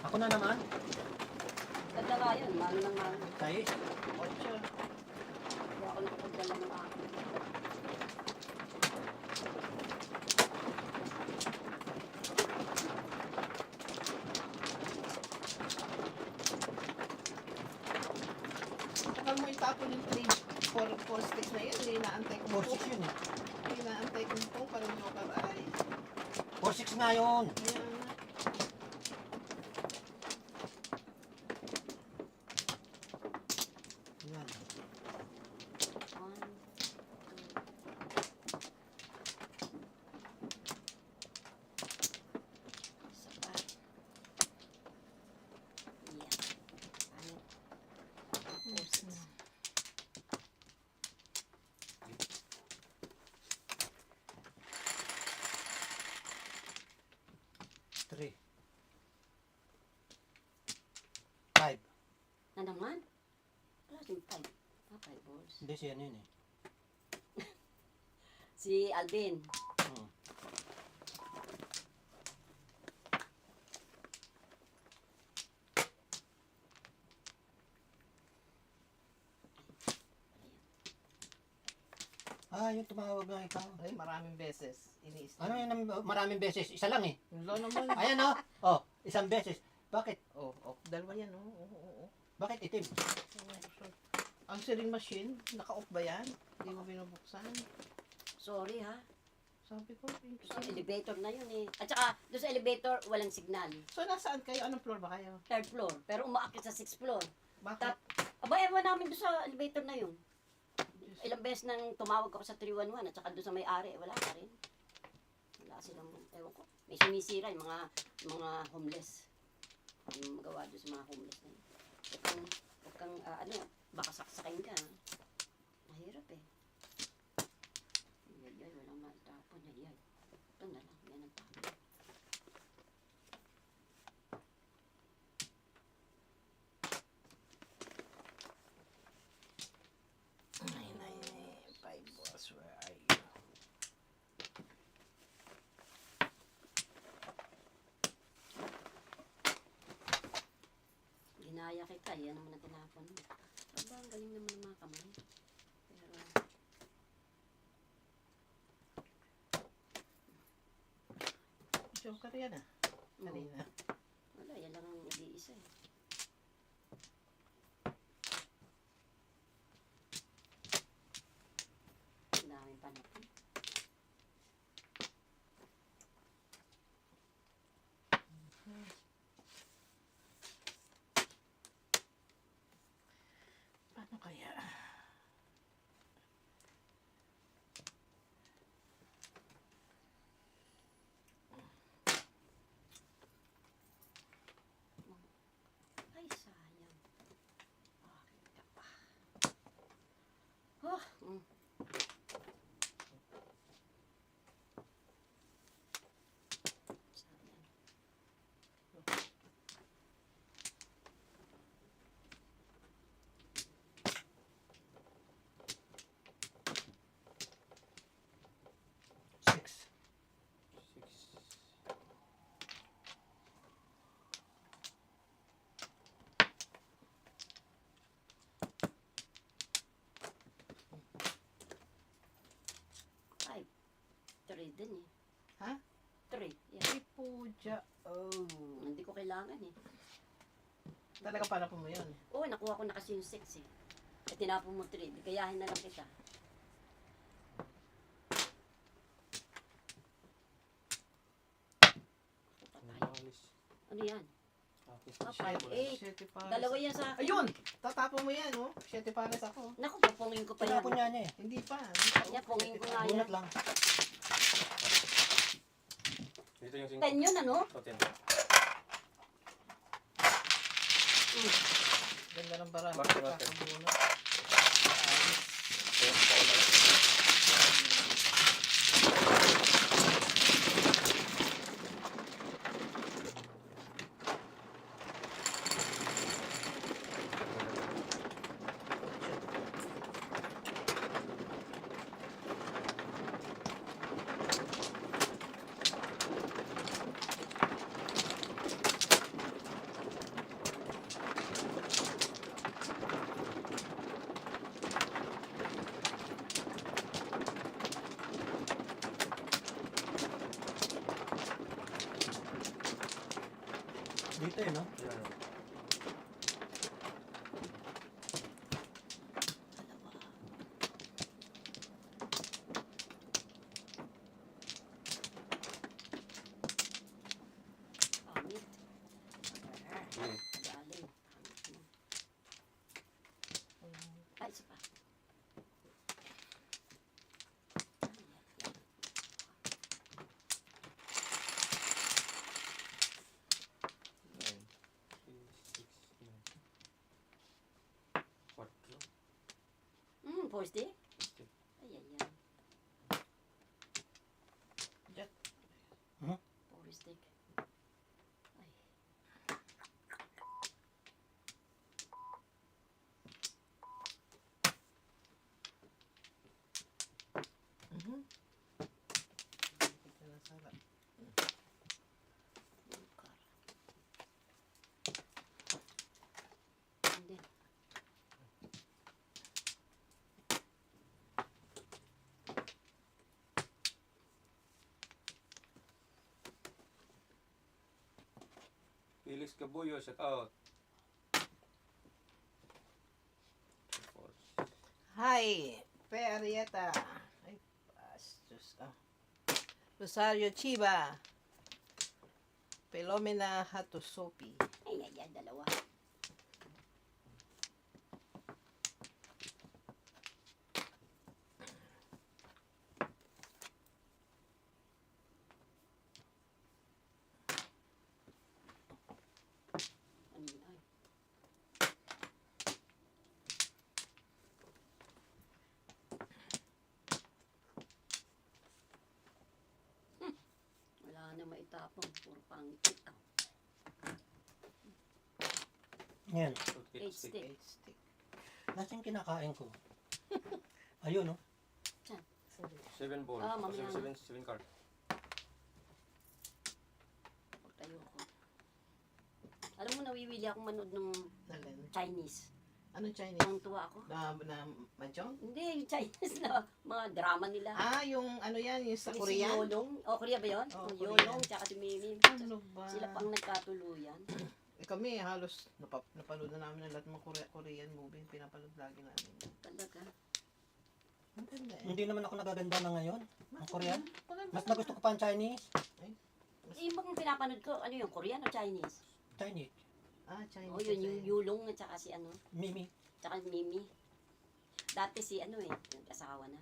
Ako na naman. Ganda nga yun, mano ng mano. Tayo. 8. Hindi ako nakapagdala ng akin. Saka mo itapon yung 4 sticks na yun. Hindi inaantay ko. 4-6 yun eh. Hindi inaantay ko ito. Parang joker. Ay. 4-6 nga yun. Ayan na. Yan. 3. 5. Na naman? Wala siyang 5. 5 balls. Hindi siya yun eh. Si Alvin. Hmm. Ah, yung tumawag na ikaw. Ay, maraming beses. Iniis Ano yun ang maraming beses? Isa lang eh. Yung low naman. Ayan oh. Oh, isang beses. Bakit? Dalawa yan. Oo. Bakit itim? Ang sewing machine, naka-off ba yan? Hindi mo binubuksan. Sorry ha. Sabi ko, Sa elevator na yun eh. At saka, doon sa elevator, walang signal. So, nasaan kayo? Anong floor ba kayo? 3rd floor. Pero umaakit sa 6th floor. Bakit? Aba, ewan namin doon sa elevator na yun. Ilang beses nang tumawag ako sa 311 at saka doon sa may-ari, wala pa rin. Wala silang, ewan ko. May sumisira yung mga homeless. Yung magawa doon sa mga homeless na yun. Huwag kang, baka saksakain ka. Mahirap eh. Ay, walang matapon. Ay. Ito na lang, yan ang tapon. Five balls, where are you? Ginaya kita, yan naman ang tinapon mo. Aba, ang galing naman ng mga kamay. Pero, Joker yan ah. Kanina. wala, yan lang ang iisa eh. Ang daming panapon. Paano kaya? Ay, sayang. Bakit ka pa? Oh, sayang. Six. Ay, 3 din eh. Ha? 3, yan. Ay, puja. Oh. Hindi ko kailangan eh. Talaga para po mo yun. Oo, nakuha ko na kasi yung 6 eh. Eh, tinapon mo 3. Di kayahin na lang kita. Ano yan? Ah, 5-8. Siyete pares. Dalawa yan sa akin. Ayun! Tatapon mo yan, oh. 7 pares ako. Naku, papungin ko pa yan. Tinapon niya niya eh. Hindi pa. Hindi pa. Yan, pungin ko nga yan. Bunot lang. Dito yung 5. 10 yun, ano? O, 10. Ganda ng bara. Mark, mark. Kakabunot. Dito eh, no? Yan. Pangit. Sige. Galing. Ay, isa pa. Nine. 3, 6, 9. 4. Four stick? Stick. Ay, ay, ay. Jack. Four stick. Ay. Mhm. Kita na sarap. Bukar. Hindi. Felix Cabuyo, shout out. Four. Hi, Pe Arieta. Ay, pastos. Rosario Chiba. Pelomena Hatosopi. Ay, ay, ay, dalawa. Ano yun? Ay. Wala na maitapon. Puro pangit. Yan. Eight stick. 8 stick. Nasaan kinakain ko? Ayun, no? 7 ball. Ah, mamaya na. 7 card. Pagtayo ko. Alam mo, nawiwili akong manood ng Alin? Chinese. Anong Chinese? Ang tuwa ako. Na Mahjong? Hindi, yung Chinese na mga drama nila. Ah, yung ano yan, yung sa Si Korean? Yolong. O, Korea ba yun? Oo, O, Korean. Yolong, tsaka si Mimi. Ano ba? Sila pang nagkatuluyan. Kami halos napanood na namin ang lahat ng mga Korean movie. Pinapanood lagi namin. Talaga. Ang ganda eh. Hindi naman ako nagaganda na ngayon. Ang Korean. Maganda. Mas nagusto ko pa ang Chinese. Yung bang pinapanood ko, ano yung Korean o Chinese? Chinese. Ah, Chinese. O, yun, yung kasi. Yulong at saka si ano, Mimi. tsaka si Mimi. Dati si ano eh, nag-asawa na.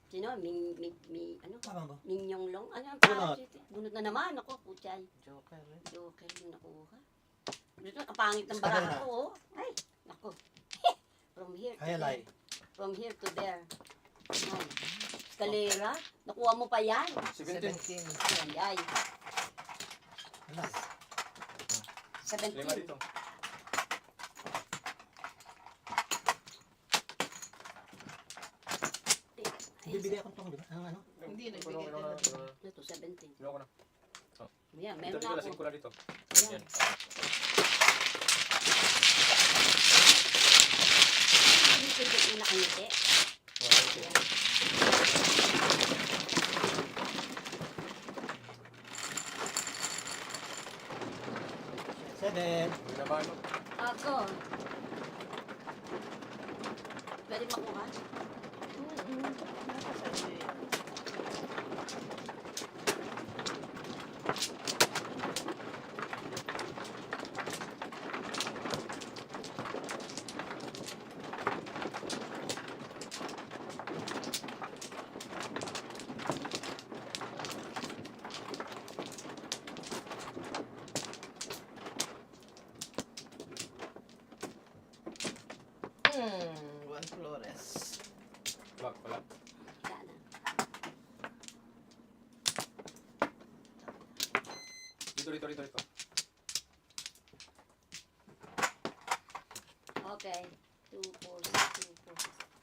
Sino? Ano? Tama ba? Min Yong Long? Ano ang Bunot. pangalan? Bunot na naman. Ako, puchay. Joker eh. Joker yung nakuha. Dito, kapangit ng Escalera. baraha ko, oh. Ay, nako. From here to Hayalay. there. From here to there. Ay, escalera. Nakuha mo pa yan. 17. 17. Ay, ay. Wala. 17. 5 dito. Bibigay akong tong, di ba? Ang ano? Hindi, Kuno, nagbigay kuno, ka na. kuno. Ito, 17. Kuno ko na. Yan, Dito, meron dito, na lasing ako. ko na dito. Yan. Yan. Dito yung nakangiti. Okay. Seven. Binabahan mo. Ako. Pwede makuha? Nakasabi. Juan Flores. Black pala. Wala na. Dito, dito, dito, dito. Okay. 2, 4, 6, 2,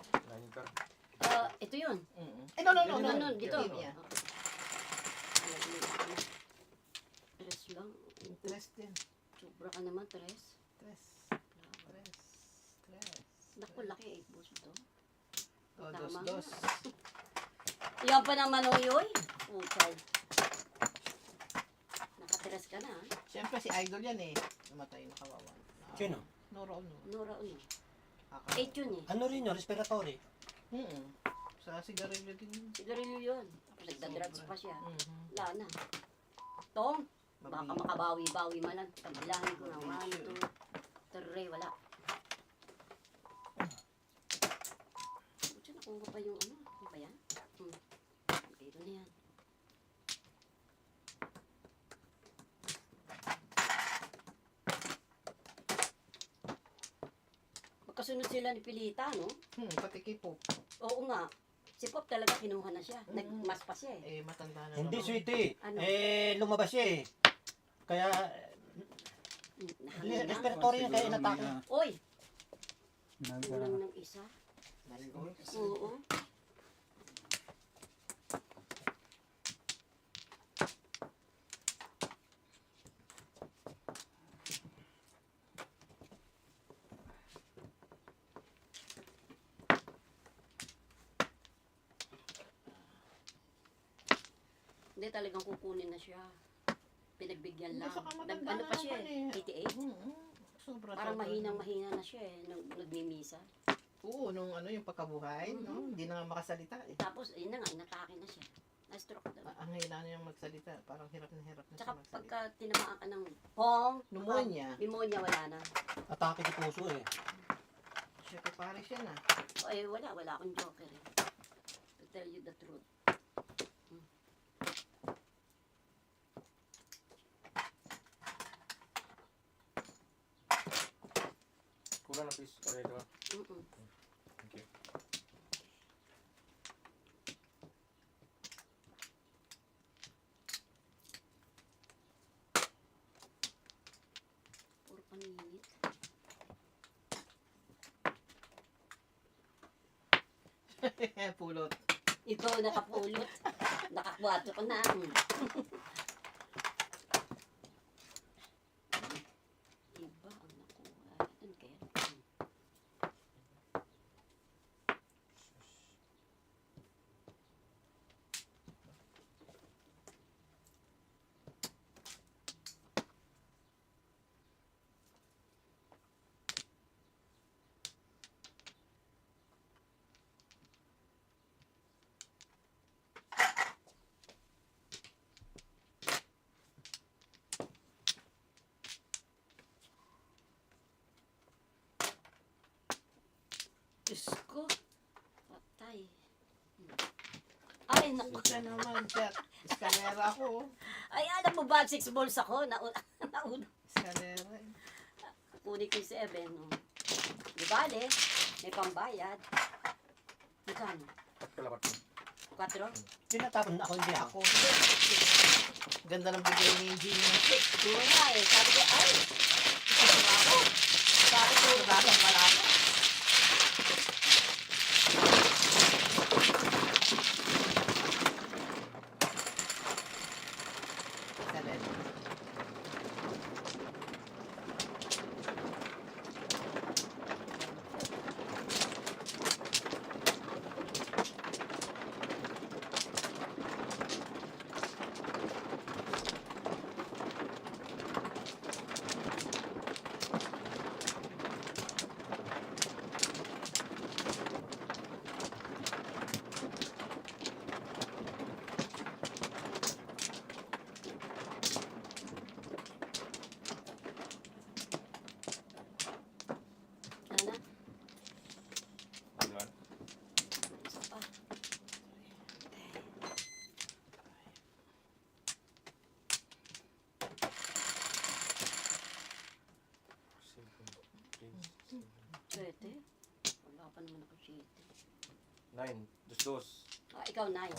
4. 9 card. Ito yun. Eh, no, no, no, No, no. no, dito. Game yan. Tres lang. Tres din. Sobra ka naman, tres. Tres. Tres. Tres. Naku, laki 8 balls ito. Oh, Tama. dos. Yan pa naman, oy, oy. Puchay. Nakateres ka ka na. Siyempre si Idol yan eh. Namatay na kawawa. Sino? Nora Ono. Nora, ano? Kaka- 8 yun eh. Ano rin yun? Respiratory. Sa sigarilyo din yun. Sigarilyo yun. Tapos nagda-drugs pa siya. Mhm. Wala na. Tong, baka Mabi- makabawi-bawi man lang. Kabilangin ko na 1, 2, 3, wala. Buti nakuha ko pa yung ano. Ano ba yan? Dito na yan. Magkasunod sila ni Pilita, no? Pati kay Pop. Oo nga. Si Pop talaga kinuha na siya. Nagmas pa siya eh. Matanda na Hindi, naman. sweetie. Ano? Lumabas siya eh. Kaya, Nahangin na. respiratory yun kaya inatake. Oy! Nag, Kulang ng isa. Oo. Hindi talagang kukunin na siya. Pinagbigyan lang. Saka matanda Ano na pa siya naman eh? 88? Sobra. Parang sobra. mahinang-mahina na siya eh. Nagmimisa. Oo, nung ano yung pagkabuhay, no? Hindi na nga makasalita eh. Tapos, ayun na nga, inatake na siya. Na-stroke na. Ang hila na niyang magsalita. Parang hirap na siya Tsaka magsalita. pagka tinamaan ka ng pong, Pneumonia. pneumonia, wala na. Atake sa puso eh. Siya kay pare siya na. O eh, wala akong joker eh. To tell you the truth. Kulang na please. Operator. Mm-mm. Thank you. Puro paninit. Pulot. Ikaw nakapulot. Nakakwato ka na. Iba ang nakuha. Ano kaya? Diyos ko. Patay. Ay, naku. Siya naman, siya. Eskalera ako. Ay, alam mo ba, 6 balls ako. Nauna. Eskalera eh. Kunin ko yung 7. No? Di bale, may pambayad. Magkano? Kalapat mo. 4? Tinatapon ako, hindi ako. Ganda ng bigay ni Gina. Doon nga eh. Sabi ko, ay, ito na ako. Sabi ko, Dagang malaki. Eskalera. ano na? Kulang. Isa pa. Pwede. Wala pa naman ako 7. 9. Dos. Ikaw 9.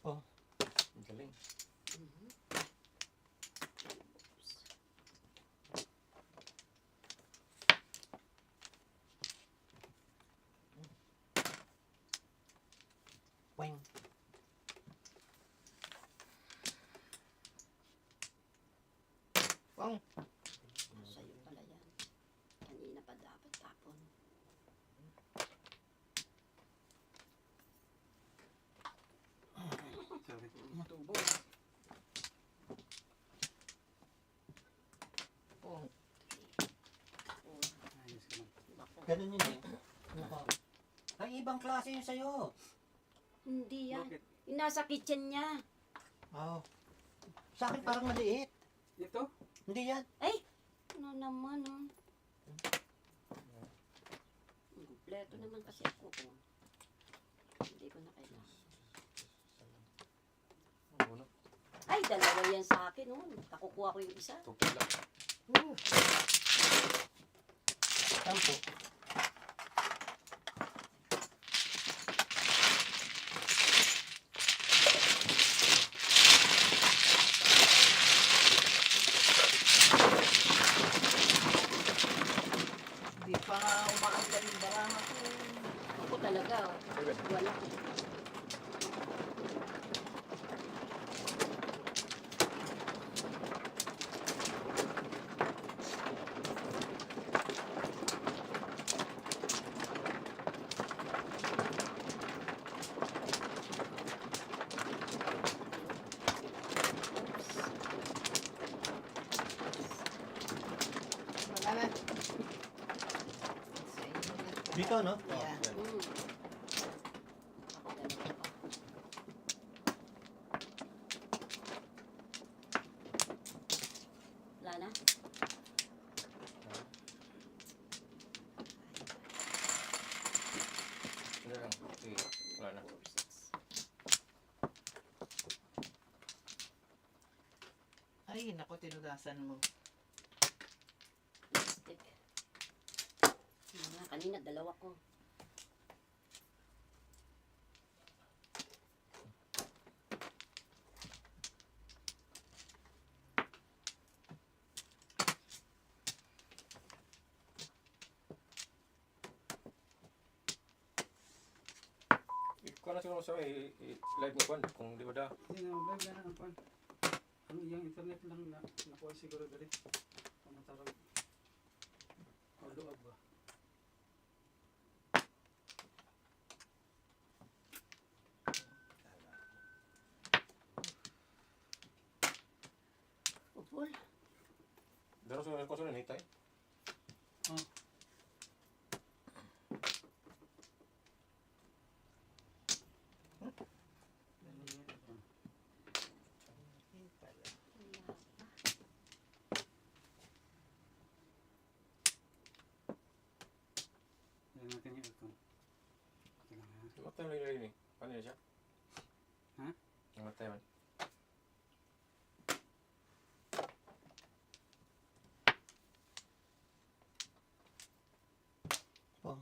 Oh, nasa. Ang Sa'yo pala yan. Kanina pa dapat tapon. Sabi ko, tubo. pong. Ayos ka man. Bako. Ganun yun eh. Nako. Ay, ibang klase yun sa'yo. Hindi yan. Bakit? Yung nasa kitchen niya. Oh. Sa akin parang maliit. Ito? Hindi yan. Ay! Ano naman, oh. Kompleto naman kasi ako. Oh. Hindi ko na kailangan. Ano? Ay, dalawa yan sa akin, oh. Nakukuha ko yung isa. Tupid lang. Sampo. Hindi pa nga umaandar yung baraha ko. Ako talaga, oh. Wala. Wala na. Sa inyo na. Dito, no? Yeah. Mm. Ako dalawa pa. Wala na? Ano lang? Sige. Wala na. 4, 6. Ay, naku, tinugasan mo. Lipstick. Kanina, dalawa ko. Ikaw na siguro sa live mo kwan kung di ba da. Hindi na, vlog na ang pan. Ano yung internet lang na nakuha siguro dali. Ano tawag? O loob ba? Upol. Daro sa ko sa nitay. Ay, pala. Yan natin yung aircon. Okay lang ha. Matay mo lang ni. Paano niya siya? Ha? Matay man. Oh.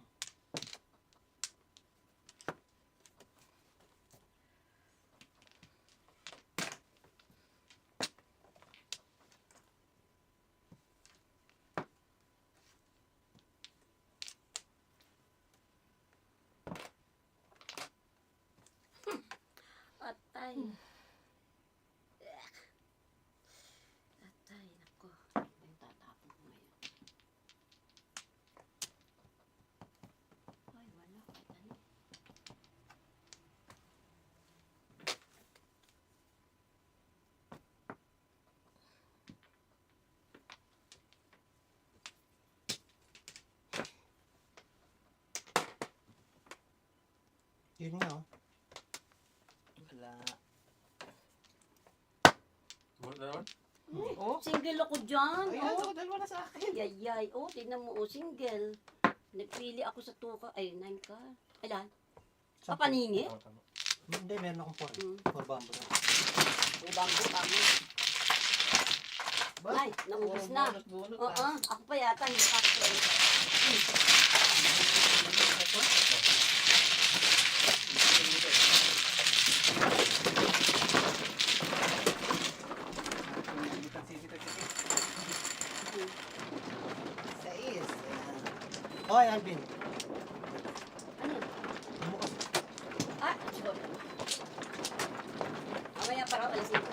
Atay. Atay, nako. Ano yung tatapon ko ngayon? Ay, wala. Kahit ano. Yun nga, oh. Wala. Bulot na naman? Oh, Single ako dyan. ay, Oh. ano, dalawa na sa akin. Yayay. Oh, tignan mo. Oh, single. Nagpili ako sa 2 ka. Ay, 9 ka. Ay, lahat. Sampo. Papaningi? Tama, tama. Hindi, meron akong four. Hmm. Four bamboo. May bambo, bambo. Ba? Ay, naubos na. Bunot, Oo, ako pa yata. Hindi pa ako. Sa is. Ayan. Hoy, Alvin. Ano? Bumukas. Ah, sorry. Mamaya para alisin ko.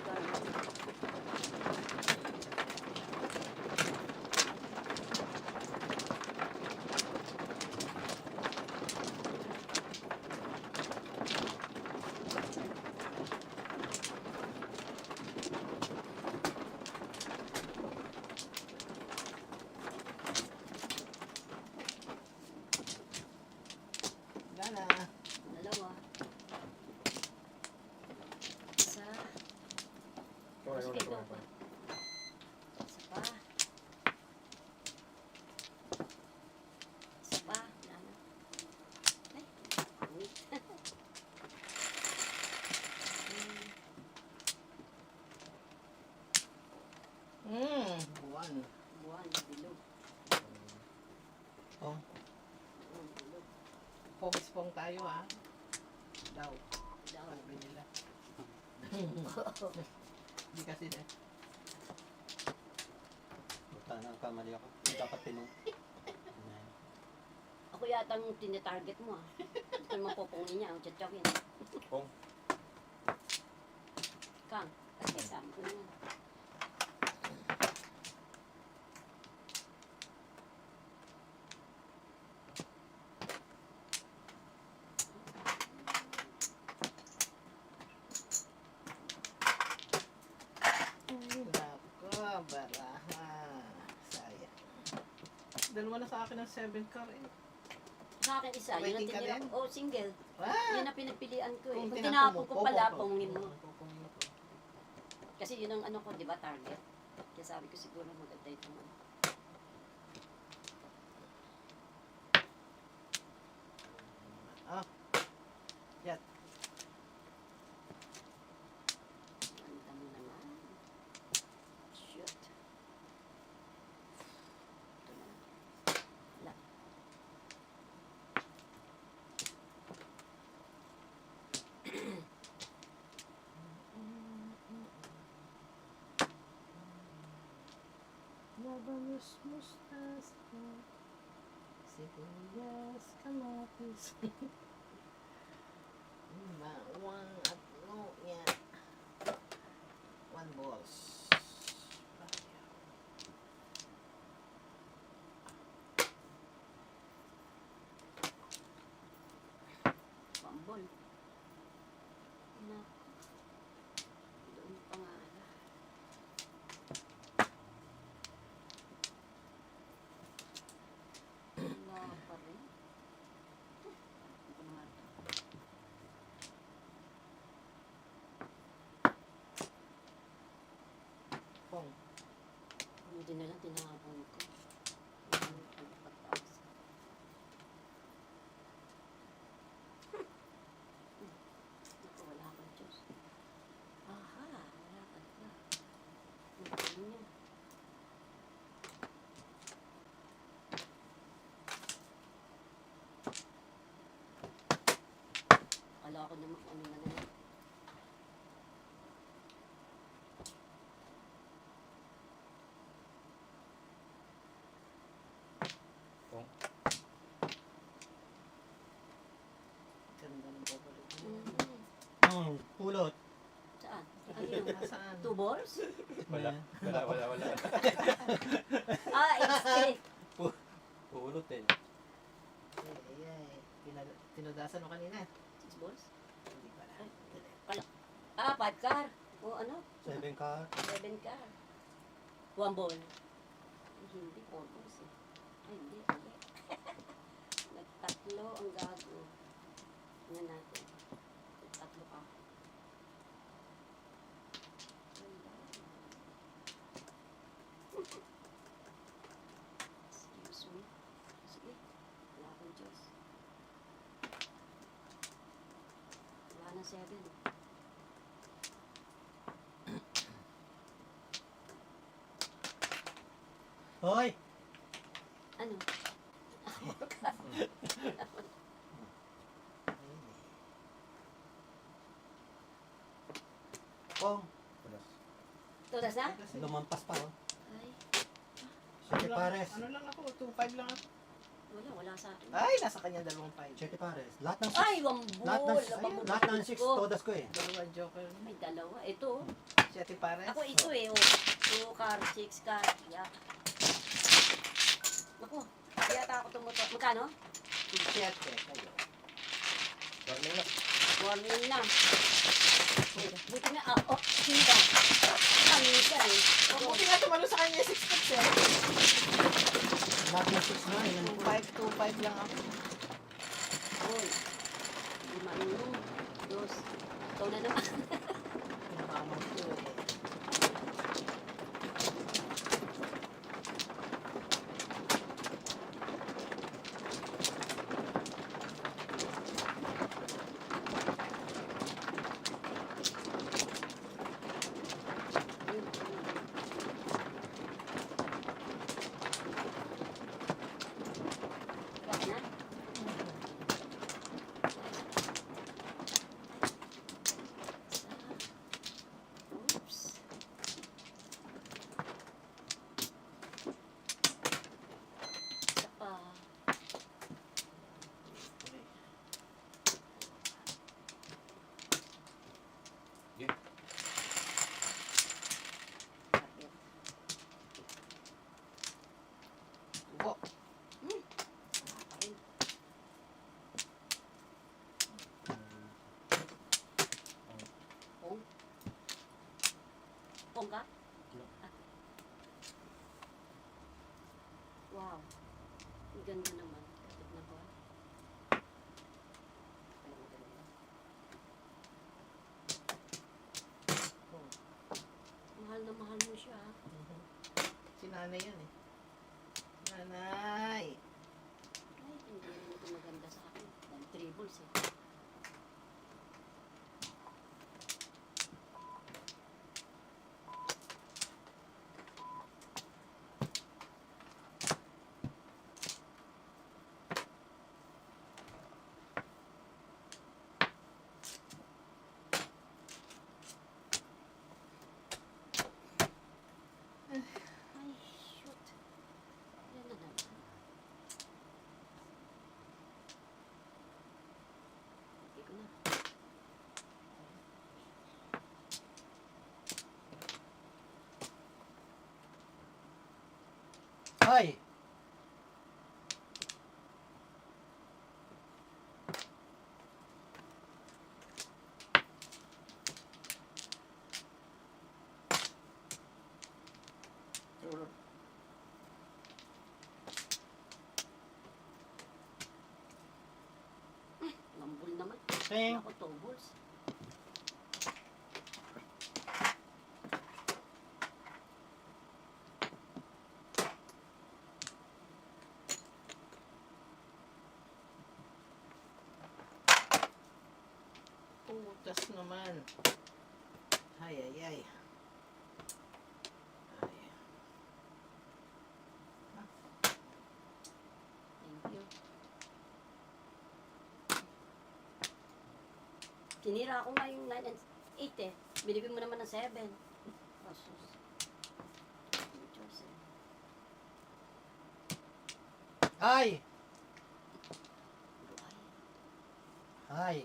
One, bilog. Oh, Bilog. Pong tayo ah. Daw. Daw. Sabi nila. Hindi kasi na. buta na kamali ako. Dapat pinong. Ako yata ang tinatarget mo ah. Ito naman popongin niya, ang tsatsawin. Pong. Kang, kasi kasama ko naman. Nako, baraha. Sayang. Dalawa na sa akin ng 7 car eh. Sa akin isa, yun ang Waiting ka tinira din? ko. Oh, single. Ah! Yun ang pinagpilian ko eh. Kung Kung tinapon tinapon ko mo, pala, opo, pungin mo. Pupungin ko. Kasi yun ang ano ko, di ba, target. Kaya sabi ko siguro maganda itong ano. Ah. Yan. Ganda mo naman. Shoot. Ito na. Wala. Labanos mustasa. Sibuyas, kamatis. Bawang at luya. 1 balls. Pambol. Naku. Doon pa nga. Wala pa rin. Ito na nga ito. Pong. Hindi na lang tinapon ko. Ang pagtaas. Naku, wala akong Diyos. Aha, wala ka na. Ang galing niya. Akala ko naman kung ano na yan. Ganda ng paborit mo. Pulot. Saan? Ano yun? Nasaan? 2 balls? Wala. Wala. Ah, XT. Pulot eh. Tinudasan mo kanina. 6 balls? Hindi pala. Ah, 5 car. O ano? 7 car. 7 car. 1 ball. Ay, hindi, 4 balls eh. Ay, hindi, hindi. Nagtatlo ang gago. Tingnan natin. Nagtatlo ka. Wala. Excuse me. Sige. Wala akong Diyos. Wala na 7. Hoy! Ano? Pong! Tulas na? Kasi, Lumampas pa oh. Ay, Siete pares. Ano lang ako? 2-5 lang ako. wala sa akin. Ay, nasa kanya 2-5. Siete pares. Lahat ng Ay, wambol! lahat ng 6 todas ko eh. Dalawa joker. May dalawa. Ito. 7 pares. Ako ito eh. Oh. 2 car, 6 car. Yeah. Naku. Kaya ata ako tumutok. Magkano? 7 kayo. Warning na. Warning na. Buti na. Ah, oh, sinda. Kamisa eh. Buti nga tumalo sa kanya 6 picks eh. Lahat ng 6 na. Yan ang 2-5 lang ako. Uy. 5, 1, 2. Ikaw na naman. Pinakamang ko eh. Ang ganda naman. Tignan ko. Ay, maganda. Mahal na mahal mo siya. Si nanay yan eh. Nanay! Ay, hindi rin ito maganda sa akin. Dahil tribbles eh. Ay, shoot. Yan na naman. Okay ko na. Ay! Siguro. Lambol naman. Sing! Ako, two balls. Putas naman. Ay, ay, ay. Ay. Thank you. Tinira ako nga yung 9 and 8 eh. Binigay mo naman ng 7. Asus. No choice eh. Ay! Buhay. Ay!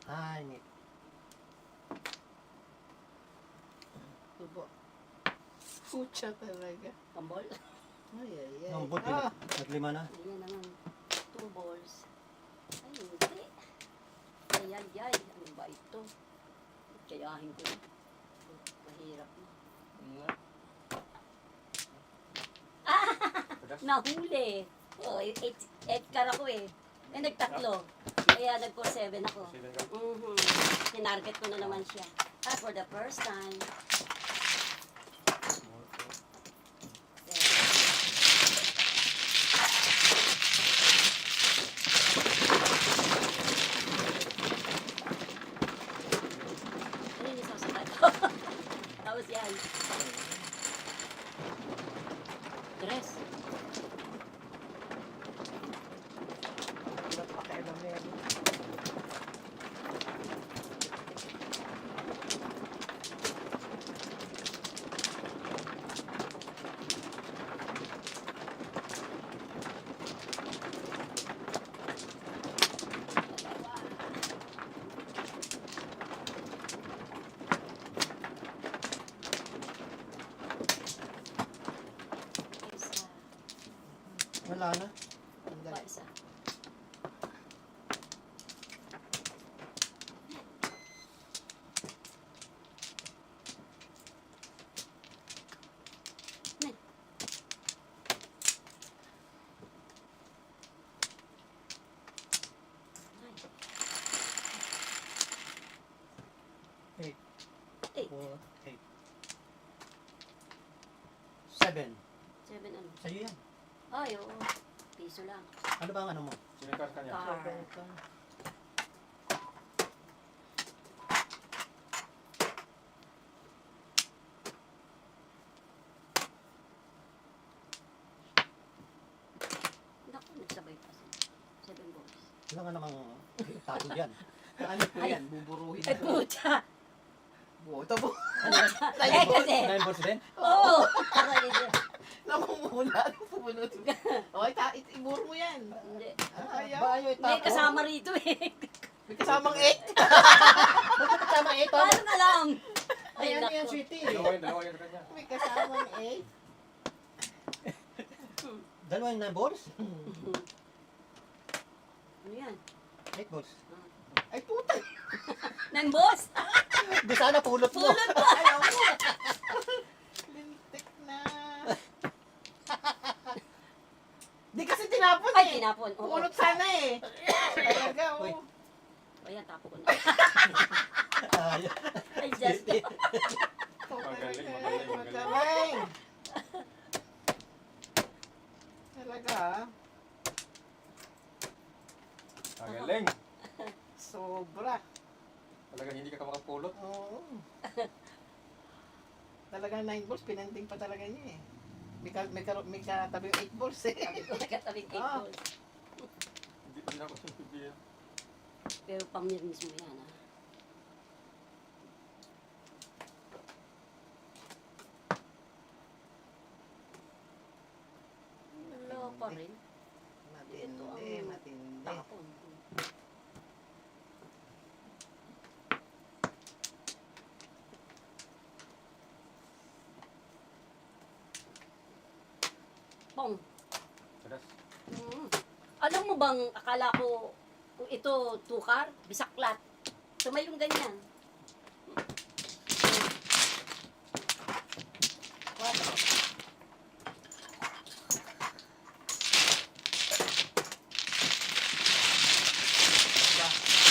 Ay! Tubo. Pucha talaga. Pambol. Ay, ay, ay. Ang buti Ah! na. Naglima na. Ayan naman. 2 balls. Ay, hindi. Ay, ay, ay. Ano ba ito? Kayahin ko na. Mahirap na. Nahuli. Oh, 8 car ako eh. Eh, nagtatlo. Kaya nag-4-7 ako. 7 ka. Tinarget ko na naman siya. For the first time. Ano yung isasakat ko? Tapos yan. Dress. Hirap pakialam na yan. Isa. Wala na. Ang Pa dali. isa. Ay. 8. 4, 8. 7. 7 ano? Sa'yo yan. Ay, oo. Piso lang. Ano ba ang ano mo? Sino ka sa kanya? Car. Ito. Naku, nagsabay pa sila. 7 balls. Wala ka namang tato dyan. Ano po yan? Buburuhin Ay, na. pucha! Buto po. Eh, kasi, 9 balls din? oo! Kasi, Namumula. Pupunod. Okay, iburo mo yan. hindi. Ayaw. Ba, ayaw Hindi, itato? kasama rito eh. May kasamang 8. Bakit kasama 8? Paano na lang? Ay, ano yan, naku. sweetie? Dalawa yan sa kanya. May kasamang 8. Dalawa yung 9 balls? Ano yan? 8 balls. Ay, puta. 9 balls? Di sana pulot mo. Pulot pa! Ayaw ko. Lintik na. tinapon. Oo. Pulot sana eh. Talaga, Uy. oh. Ayan, tapo ko na. Ay, Ay, just Magaling, Talaga, magaling, magaling. magaling. Talaga, ah. Magaling. Sobra. Talagang hindi ka makapulot. Oo. Talaga 9 balls, pinanding pa talaga niya eh. May katabing 8 balls eh. sabi ko, nagkatabing 8 Ah. balls. Hindi pa ako sinabihan. Pero pamiris mo yan, ah. Wala pa rin. Ito Matindi, ang matindi. tapon. Pong. Sadas. Alam mo bang, akala ko kung ito tukar, bisaklat. Tumayong ganyan. Ba,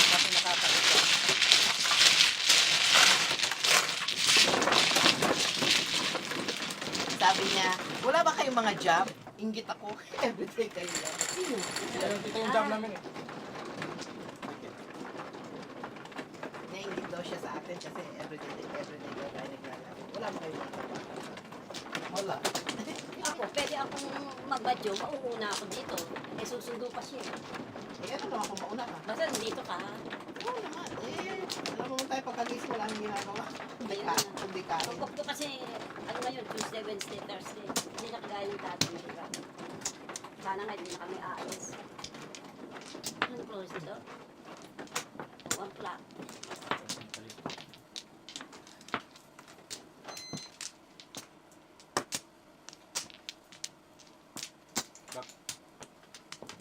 kasi nakakakita. Sabi niya, wala ba kayong mga job? Inggit ako. Everyday kayo lang. Sila yung tito yung job namin eh. Nainggit daw siya sa akin kasi everyday daw tayo naglalaro. Wala ba kayong mga job? wala. Ako, pwede akong magbadyo, mauuna ako dito. Eh, susundo pa siya. Eh, ano naman kung mauna ka? Basta nandito ka. Oo naman. Eh, alam mo tayo pagkagising wala nang ginagawa. Hindi kain. Pagkok ko kasi, ano ngayon, Tuesday, Wednesday, Thursday. Hindi na kagaya yung dati. Diba? Sana nga, hindi na kami aalis. Anong close dito? 1 o'clock.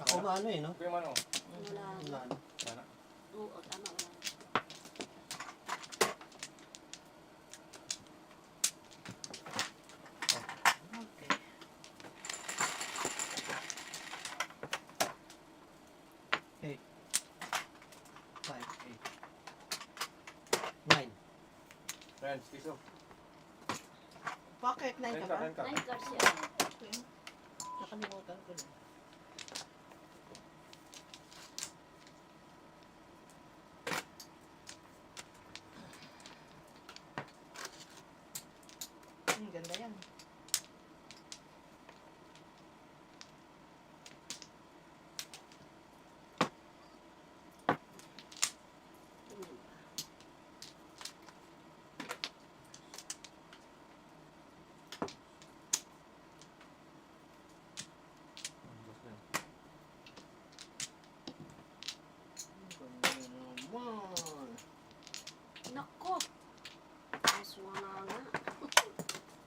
Ako nga ano eh, no? Kuya Mano. Wala. Wala. Sana. Oo, tama, wala. Okay. Five, eight. Nine. Friends, kiso. Bakit? 9 ka Renta, ba? renta. 9 cars yan. Okay. Nakalimutan ko na. Ganda yan. Ganda naman. Nako! Maswala nga.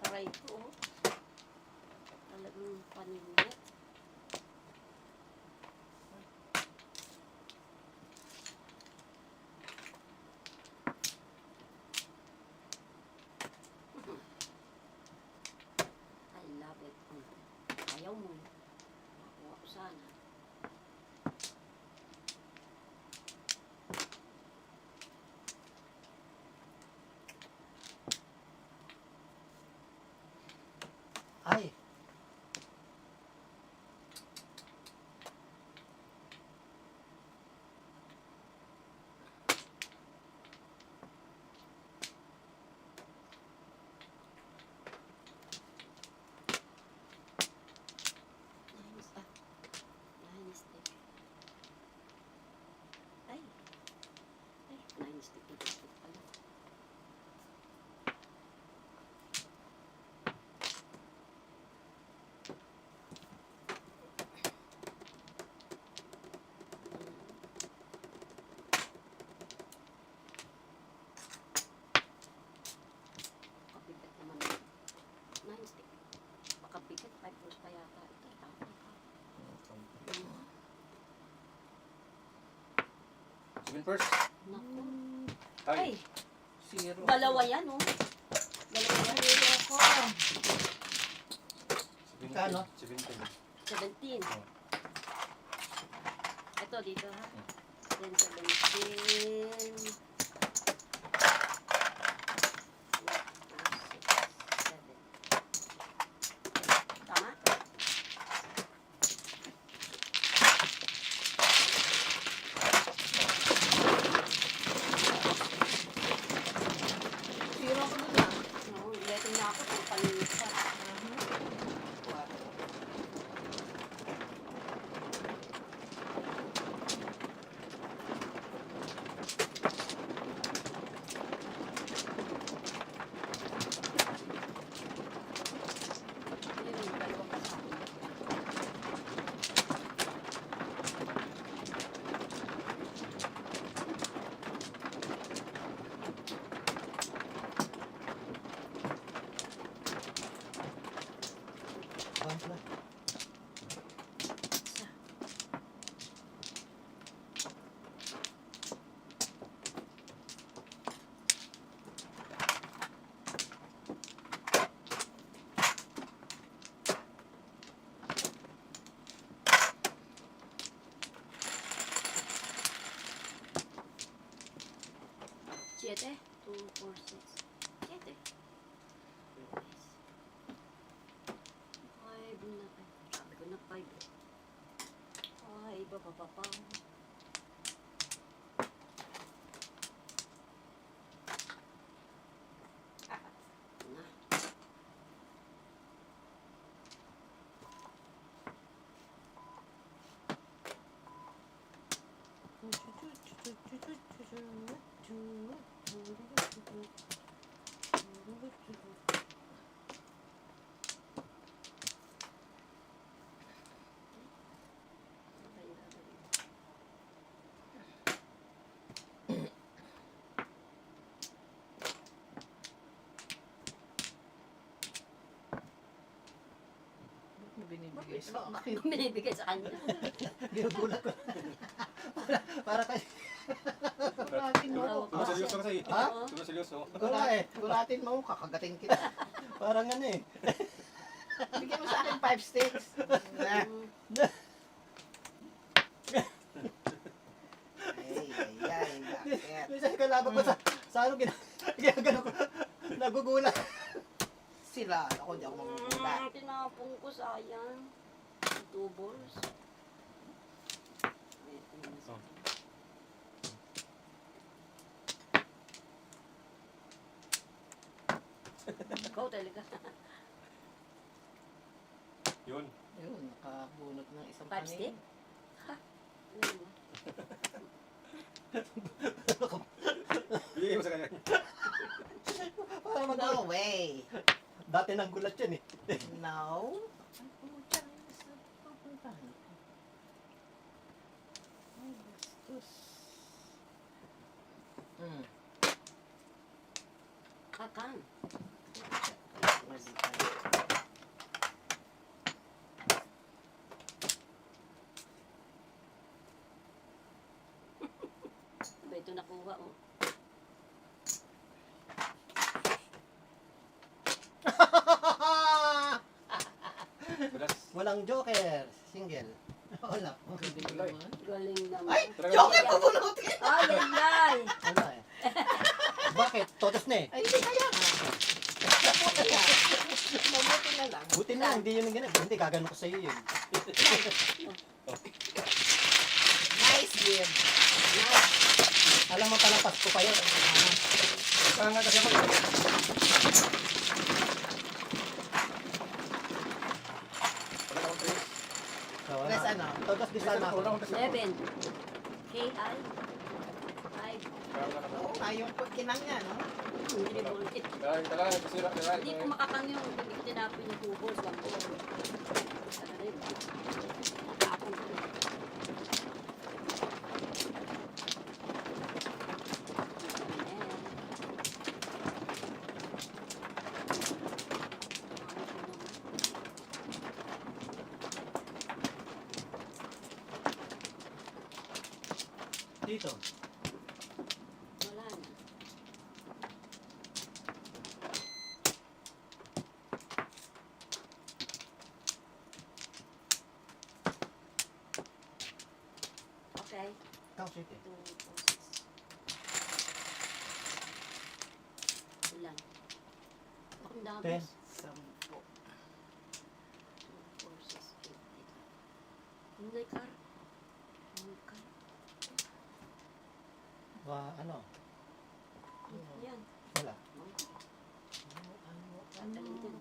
Aray ko. Oh. Talagang paninit. I love it. Ayaw mo eh. Makuha ko sana. Ay, Nice. Nice stick. Ay. Ay, nice stick. Stick pala. Kabigat naman. Nice stick. Makabigat. 5 volts pa yata. Ito, tapos ka. 7 first. Naku. Ay. Ay, Zero. dalawa yan, oh. Dalawa yan. Zero ako. 17. Kano? 17. 17. to dito ha. 10, 17. Tama? Zero ko na. Oo, leto na ako kung palinis pa. Yun, dalawa pa sa akin. Bangla. Siete? 2, 4, 6. Siete. Yes. 5 na. Sabi ko na 5. Ay, iba pa. Na. Binibigay sa akin. Bakit binibigay sa kanya? Ginugulat ko. Para kasi, Gulatin mo. Seryoso kasi. Ha? Seryoso. wala eh. Gulatin mo, kakagating kita. Parang ano eh. Bigyan mo sa akin 5 sticks. Nah. Ay, bakit? Minsan kalaban ko sa ano, ginagano ko. Nagugulat. Sila, ako di ako magugulat. Tinapong ko, sayang. 2 balls. Oh. Ikaw talaga. Yun. Yun, nakabunot ng isang 5 stick? Ano ba? Bigay mo sa kanya. Para mag No way. Dati nang gulat yan eh. No. Ay, pumunta na sa papuntahan ko. Ay, bastos. Kakan. Mali tayo. Ba ito nakuha, oh. Malas. Walang joker. Single. Wala. Wala eh. Galing naman. Ay, Talaga- joker ko bunutin! Ay, ay, Wala eh. Bakit? Totos na eh. Ay, hindi kaya. Mabuti na. Mabuti na lang. Buti na, hindi yun ang ganun. Hindi, gagano ko sa'yo yun. Nice game. Alam mo, talampas ko pa yun. Kaya nga kasi ako. Wala akong trace. So, wala. Press ano? Totos di sana ako. Wala akong trace. 7. K.I. 5. Kaya wala akong- Oo nga, yung kinang niya, no? Hindi ni Bullet. Dahil talaga, kasira. Hindi ko makakang yung hindi ko tinapin yung 2 balls. 1 ball. Ano rin? Nakapon ko. Dito. Wala na. Count City. 2, 4, 6. Ilan? Bakit dami? 10. 10. 2, 4, 6, 8. Hindi, Car. Hindi, Car. Ano? Yan. Wala. Tatalin din.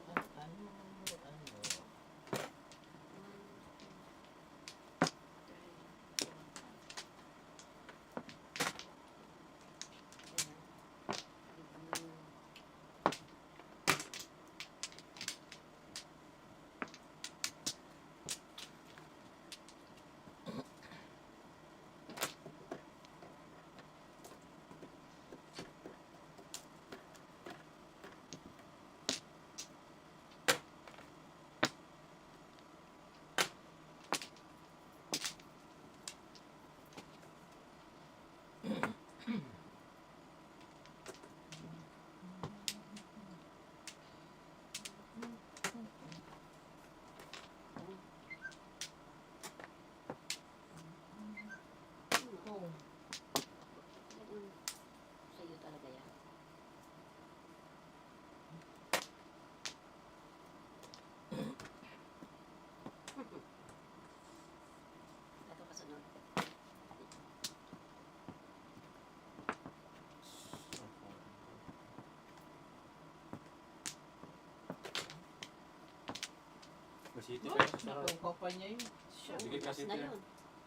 Sa'yo talaga yan. Ito kasunod. City pa yun. Natungkaw pa niya yun. Sige ka, Mas City na na. yun.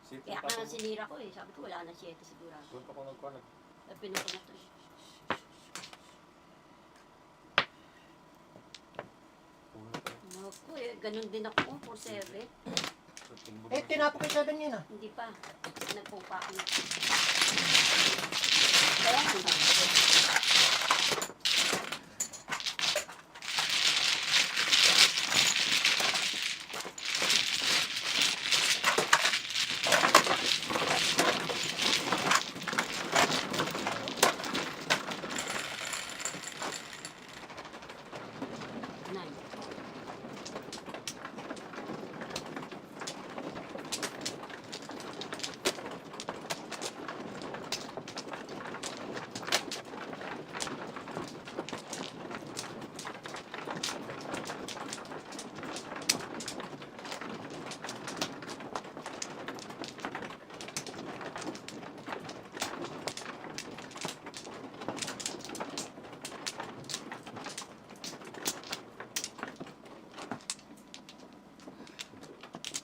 City Kaya pa nga ako. sinira ko eh. Sabi ko wala na 7 sigurado. Doon pa ako nagkuhan. Pinuto na to eh. Puno pa yun. Naku eh, ganun din ako for 7. So, tingbo Eh, naman. tinapok yung 7 yun ah. Hindi pa. Nagpupa ako. Kaya nga. Nine.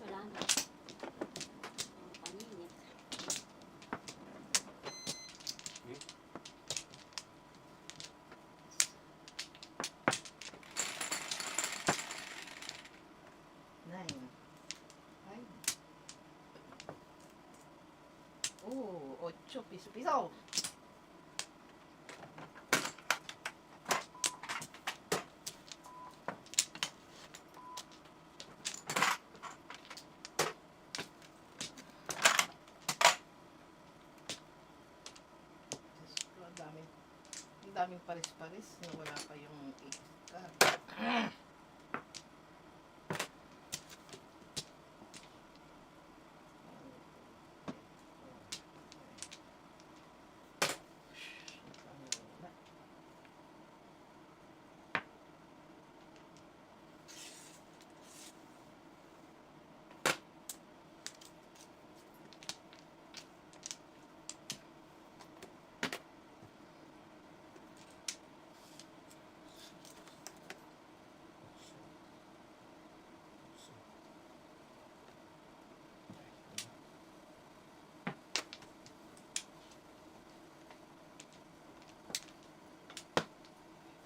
Wala na. Paninit. Nine. Ay. Oh, 8. Piso-piso. Diyos ko, ang daming paris-paris na wala pa yung 8 card.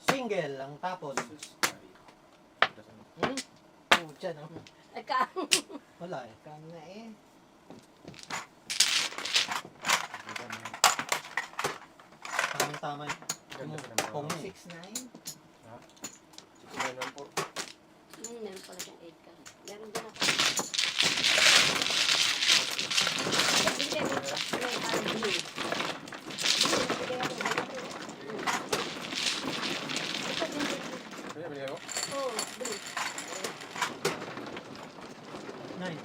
Single ang tapon. Hmm? Oh, dyan oh. Aka. Wala eh. Kang na eh. Tamang-tama yun. Ganda pa Kung naman. 6-9. Meron po. Meron pala siyang 8 ka. Meron din ako. Bigay mo. May blue. Bigay ako. Ito din din. Kaya binigay ko? Oh, blue. 9.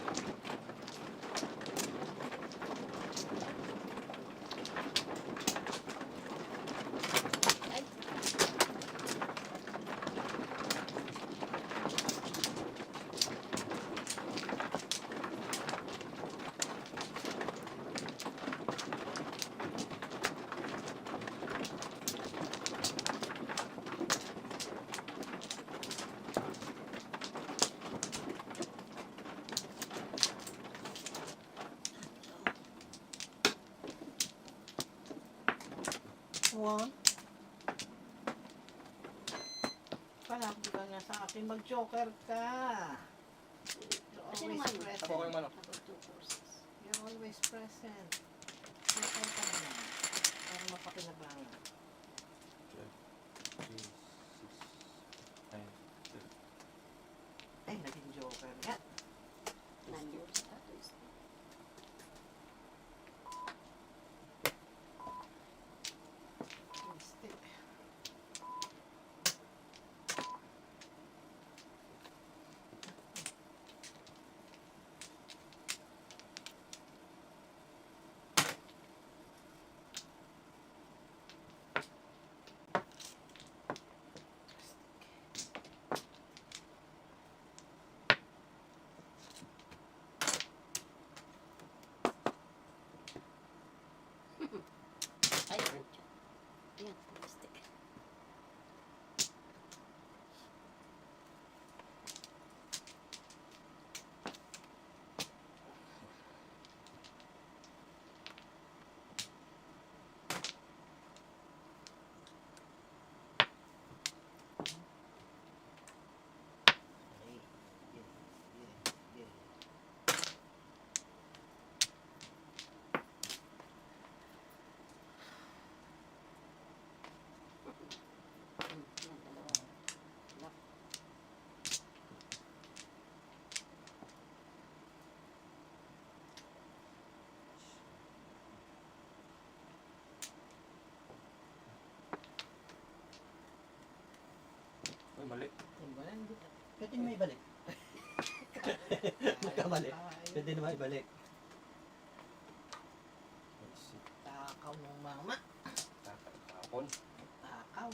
one. Palaki ka na sa akin. Mag-joker ka. You're Kasi always naman. present. Tapo ko yung ano. Ako 2, 4, 6. You're always present. Joker ka na. Para mapakinabangan. 3, 6, 9, 10. Ay, naging joker nga. Nandiyo sa tatay. Twisted. Ay, putya. Ayan, plastic. Ay, yeah. Ayan, dalawa. Lock. Uy, mali. Diba? Hindi ka. Pwede nyo ibalik. Nagkamali. Pwede naman ibalik. Takaw ng mama. Tapon. Takaw.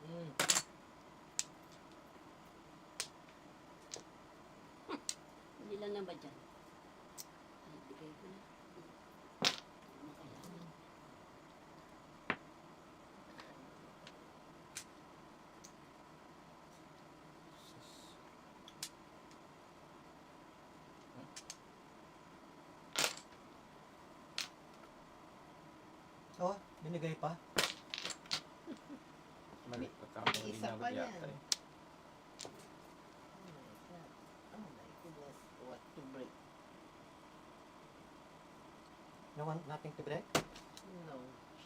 Mm. Hindi lang na ba dyan? Ay, bigay ko na. Ano kailangan? Oh, binigay pa. Mali. Pagkakapon May din isa na pa yata yan. eh. Oh my goodness. What to break? No one, nothing to break? No.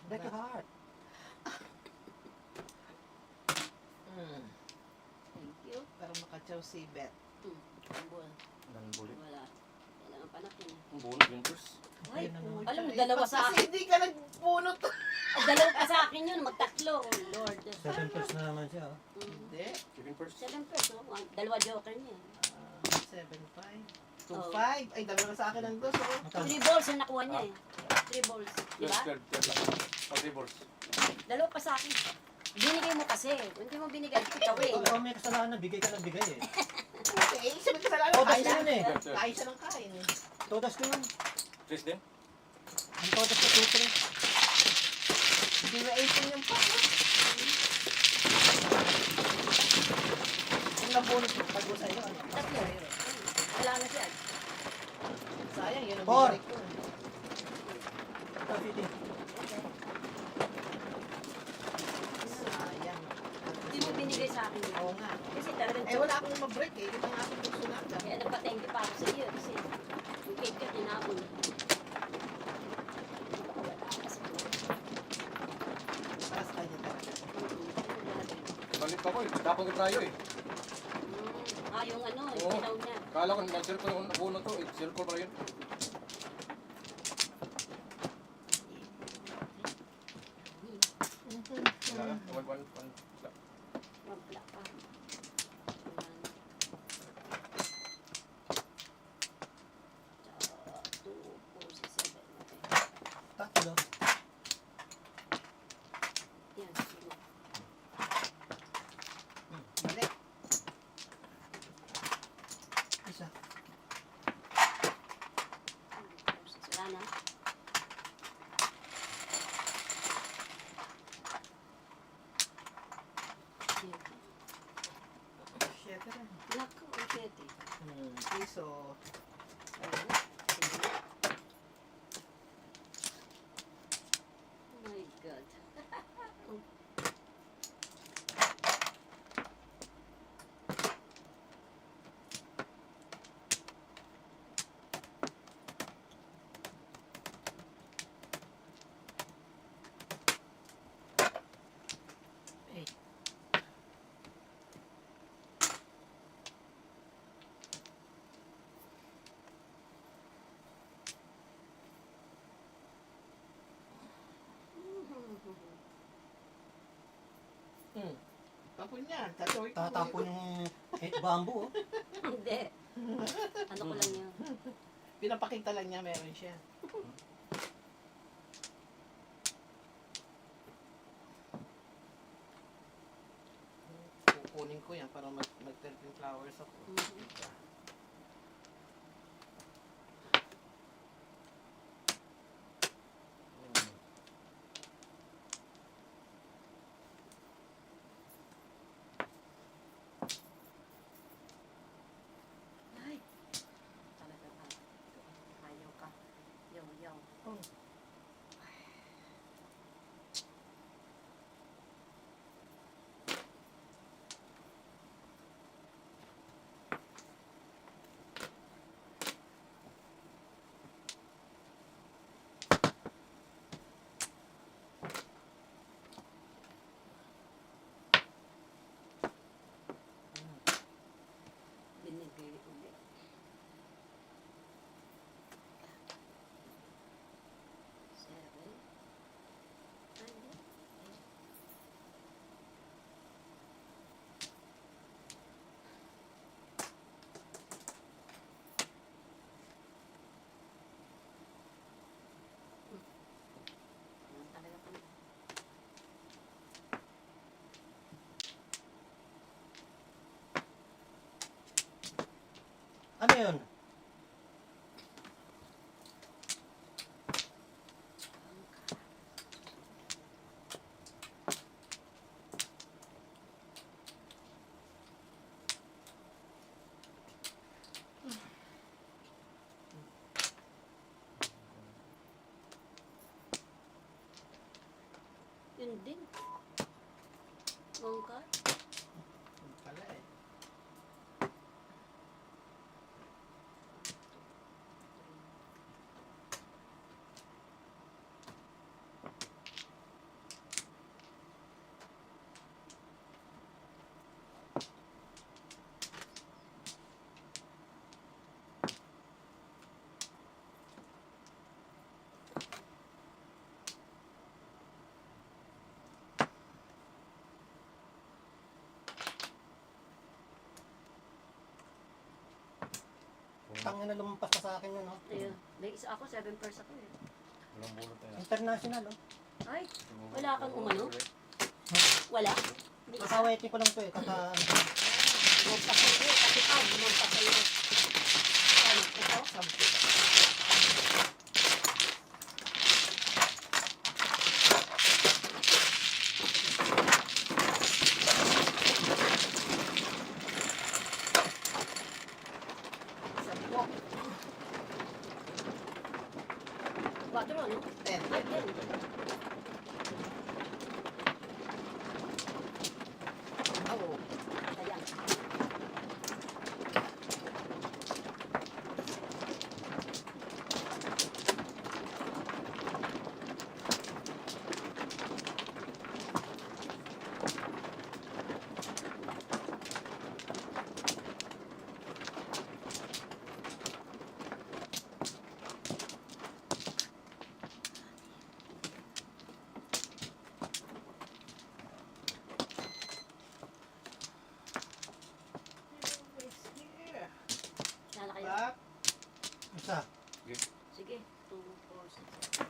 Break your heart. Mm. Thank you. Para makachaw si Beth. Ang buwan. Nanbuli. Wala. Kailangan panak yun. Ang bunot yung first. Ay, Ayun na naman. alam mo, dalawa sa Kasi akin. hindi ka nagpunot. Ay, dalawa pa sa akin yun. Magtatlo. Oh, Lord. 7 first na naman siya. Oh. Hindi. Chicken first. 7 pesos. Dalawa joker niya. 7-5. 2-5. Ay, dalawa sa akin ang dos. Oh. Magkano? 3 balls yung nakuha niya eh. 3 balls. Di ba? 12 lang. 3 balls. Dalawa pa sa akin. Binigay mo kasi. Kung hindi mo binigay, ikaw eh. Pag may kasalanan, bigay ka ng bigay eh. Okay, sabi ko sa lalo. Todas Kain ko yun eh. Kain siya ng kain eh. Todas ko yun. Chris din? Ang todas ko 2-3. Hindi na 18 yung pa. Yung nabunot mo, tago sa'yo. Ano? Tatlo. Wala na siya. Sayang, yun ang Four. binigay ko. Kapiti. Sayang. Hindi mo binigay sa akin yun. Oo nga. Kasi talagang Eh, wala akong mabreak eh. Ito nga akong nagsulata. Kaya nagpa-thank you pa ako sa iyo kasi yung cake ka tinapon. Wala kasi. Para sa kanya talaga. Balik ako eh. Tapon ko tayo eh. Yung ano, Oo. yung ginaw niya. Kala ko nag-circle yung bunot to. Circle pala yun. Wala lang. One. Mabla pa. Tsaka 2, 4, 6, 7. Okay. Tatlo. Yan, sige. Balik. Isa. 4, 6, wala na. Siyete. Shit rin. Naku, ang siyete. Okay, so, Ayun. Sige. Oh my God. tapon yan. Tatawid ko. Tatapon yung bamboo. Oh. Hindi. Ano ko lang yun. Pinapakita lang niya meron siya. Kukunin ko yan para mag-13 flowers ako. Mhm. Ay. Talaga ba? Ayaw ka. Yaw. Oh. Binigay ulit. Seven. Hindi. Talaga pala. Ano yun? Yun din. Mongka. Yun pala eh. Tangin na lumampas pa sa akin yun. Oh. Ayun. May isa ako, 7 pairs ako eh. Walang bulot na yan. International. Oh. Ay, wala kang umano? Wala. Hindi isa. Kakawete ko lang to eh. Mampasayo. Kasi pag, mampasayo. Ano, ito? Sampo. 4, ano? 10. Ay, 10. Oh. Ayan. It's here. Sala kayo. Back. Isa. Sige. 2, 4, 6, 7.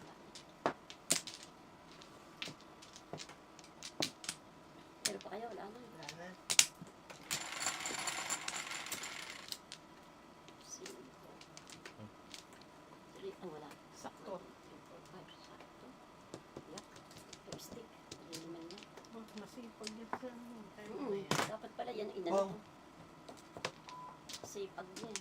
Pero pa kayo, wala na. Wala na. 5, 3, wala. Sakto. 1, 2, 3, 4, 5, sakto. Yak. Yung stick. Hindi naman yan. Masipag yan sa ano. Tayo na Mm, yan. dapat pala yan inano Wow. ko. 6, sipag niya.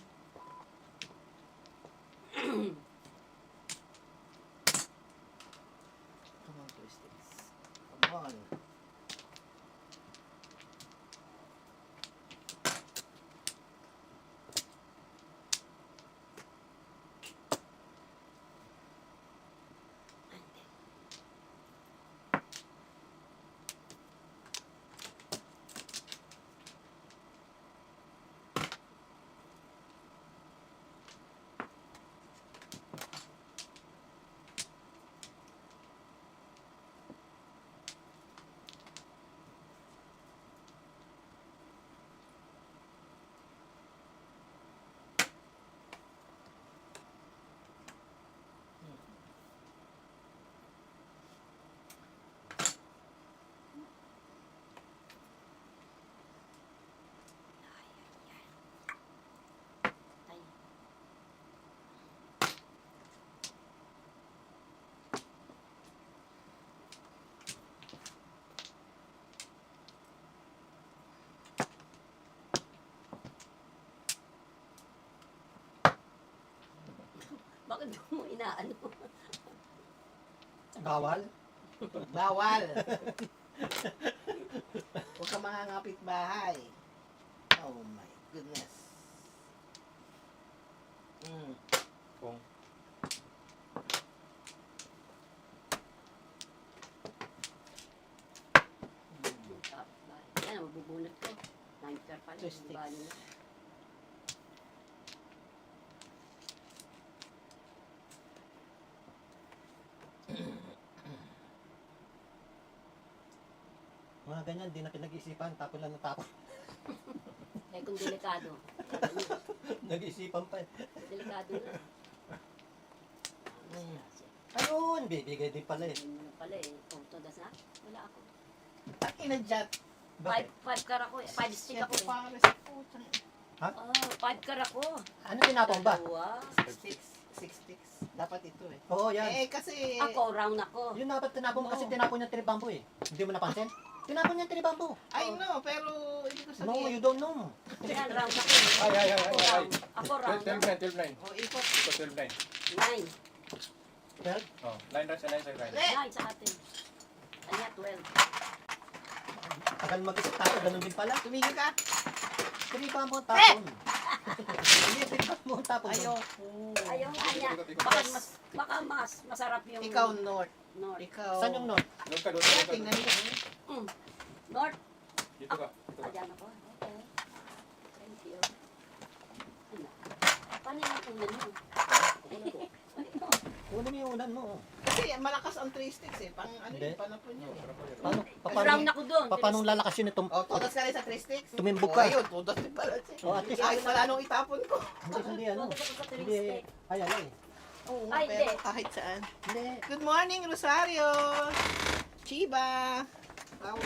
Come on, twistics. Come on. Ay. Bakit mo inaano? Bawal. Bawal. Huwag ka mangangapit bahay. Oh my goodness. Kung Yan, mabubunot ko. 9 per pala. Two sticks. Bali na. Mga ganyan, di na pinag-isipan. Tapon lang na tapon. Eh kung delikado. Nag-isipan pa. Delikado na. Ayun, bibigay din pala eh. Ayun pala eh. Oh, todas na? Wala ako. Takin na dyan. 5 kar ako eh. 5 stick ako Siyempre eh. pares ako. Oh, 5 kar ako. Ano tinapon ba? Dalawa. 6 sticks. 6 sticks. Dapat ito eh. Oo, yan. Eh kasi... Ako, round ako. Yun dapat tinapon mo kasi tinapon yung tribambo eh. Hindi mo napansin? Tinapon yung tribambo. I know, pero hindi ko No, sabihin. you don't know. Yan, round ako. eh. Ay. Ako round. Ako round. 12-9. O, ikot. Ito 12-9. 9. Well, Oh, 9 rice and 9 sa rice. 9 sa atin. Kanya 12. tagal mag-isip tayo, ganun din pala. Tumigil ka. Tribambo tapon. Hindi, tribambo tapon. Ayoko. Ayaw nga niya. Baka mas masarap yung Ikaw, North. North. Ikaw. Saan yung north? Doon ka, doon Kaya ka. tingnan niyo. North. Dito ka. Dito ka. Ayan ako. Okay. Thank you. Ano? Paano yung unan mo? Kunin mo yung unan mo. Kasi malakas ang 3 sticks eh. Pang ano Hindi. yung panapon yun eh. Paano, Round ako doon. paano lalakas yun itong... O, todas ka rin sa 3 sticks? Tumimbog ka. O, ayun, todas din pala siya. Oh, at least, Kahit wala nung itapon ko. hindi ano. Tutok ako sa three Hindi, stick. ay. Oo, Ay, pero hindi. kahit saan. Hindi. Good morning, Rosario! Chiba! Tawag